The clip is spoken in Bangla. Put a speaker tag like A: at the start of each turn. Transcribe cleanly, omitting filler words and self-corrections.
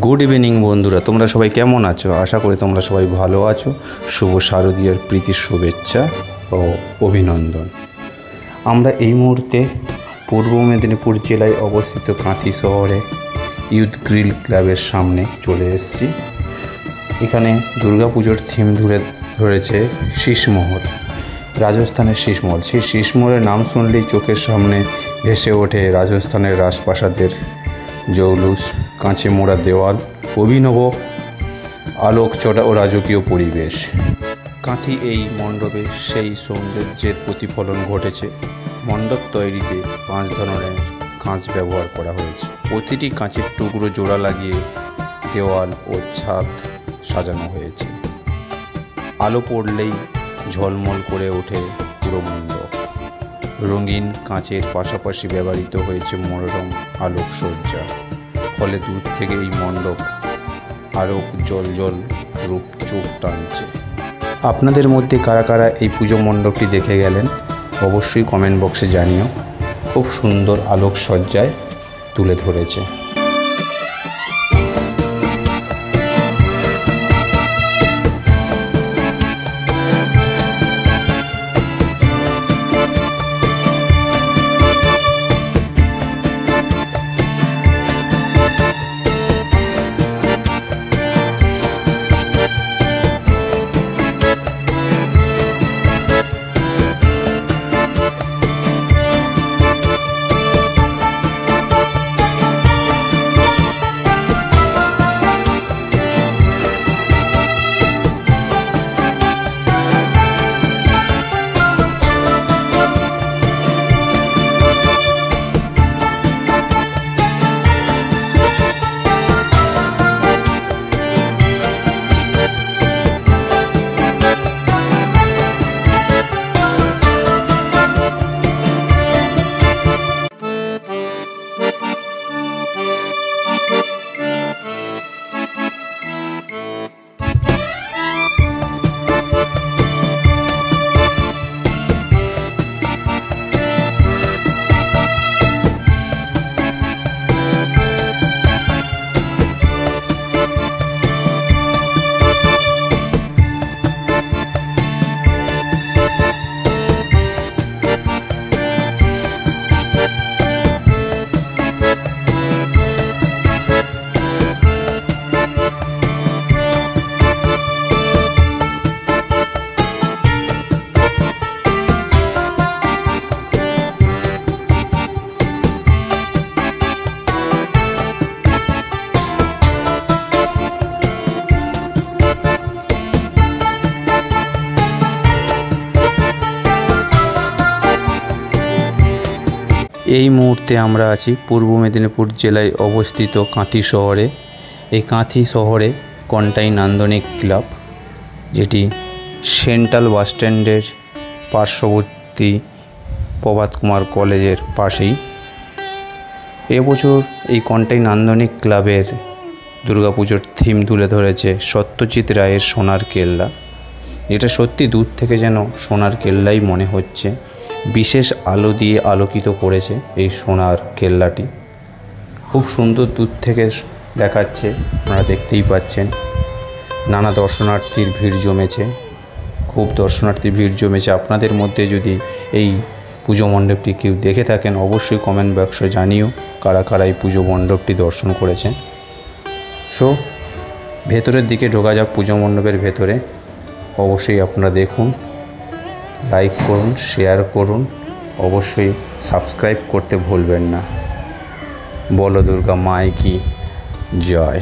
A: গুড ইভিনিং বন্ধুরা, তোমরা সবাই কেমন আছো? আশা করি তোমরা সবাই ভালো আছো। শুভ শারদীয়ার প্রীতির শুভেচ্ছা ও অভিনন্দন। আমরা এই মুহূর্তে পূর্ব মেদিনীপুর জেলায় অবস্থিত কাঁথি শহরে ইউথ গ্রিল ক্লাবের সামনে চলে এসেছি। এখানে দুর্গাপুজোর থিম ধরেছে শীষমহল, রাজস্থানের শীষমহল। সেই শীষমহলের নাম শুনলেই চোখের সামনে ভেসে ওঠে রাজস্থানের রাজপ্রাসাদের জৌলুস, কাঁচে মোড়া দেওয়াল, অভিনব আলোকচটা ও রাজকীয় পরিবেশ। কাঁথি এই মণ্ডপে সেই সৌন্দর্যের প্রতিফলন ঘটেছে। মণ্ডপ তৈরিতে 5 ধরনের কাঁচ ব্যবহার করা হয়েছে। প্রতিটি কাঁচের টুকরো জোড়া লাগিয়ে দেওয়াল ও ছাদ সাজানো হয়েছে। আলো পড়লেই ঝলমল করে ওঠে পুরো মণ্ডপ। রঙিন কাঁচের পাশাপাশি ব্যবহৃত হয়েছে মনোরম আলোকসজ্জা, ফলে দূর থেকে এই মণ্ডপ আরও জল রূপ চোখ টানছে। আপনাদের মধ্যে কারা কারা এই পুজো মণ্ডপটি দেখে গেলেন অবশ্যই কমেন্ট বক্সে জানিও। খুব সুন্দর আলোকসজ্জায় তুলে ধরেছে। এই মুহূর্তে আমরা আছি পূর্ব মেদিনীপুর জেলায় অবস্থিত কাঁথি শহরে। এই কাঁথি শহরে কন্টাই নান্দনিক ক্লাব, যেটি সেন্ট্রাল বাস স্ট্যান্ডের পার্শ্ববর্তী প্রভাত কুমার কলেজের পাশেই। এবছর এই কন্টাই নান্দনিক ক্লাবের দুর্গাপুজোর থিম তুলে ধরেছে সত্যজিৎ রায়ের সোনার কেল্লা। এটা সত্যি দূর থেকে যেন সোনার কেল্লাই মনে হচ্ছে। বিশেষ আলো দিয়ে আলোকিত করেছে এই সোনার কেল্লাটি। খুব সুন্দর দূর থেকে দেখাচ্ছে, আপনারা দেখতেই পাচ্ছেন। নানা দর্শনার্থীর ভিড় জমেছে, খুব দর্শনার্থীর ভিড় জমেছে। আপনাদের মধ্যে যদি এই পুজো মণ্ডপটি কেউ দেখে থাকেন অবশ্যই কমেন্ট বক্সে জানিও কারা কারা এই পুজো মণ্ডপটি দর্শন করেছেন। সো ভেতরের দিকে ঢোকা যাক পুজো মণ্ডপের ভেতরে। অবশ্যই আপনারা দেখুন, লাইক করুন, শেয়ার করুন, অবশ্যই সাবস্ক্রাইব করতে ভুলবেন না। বলো দুর্গা মাই কি জয়।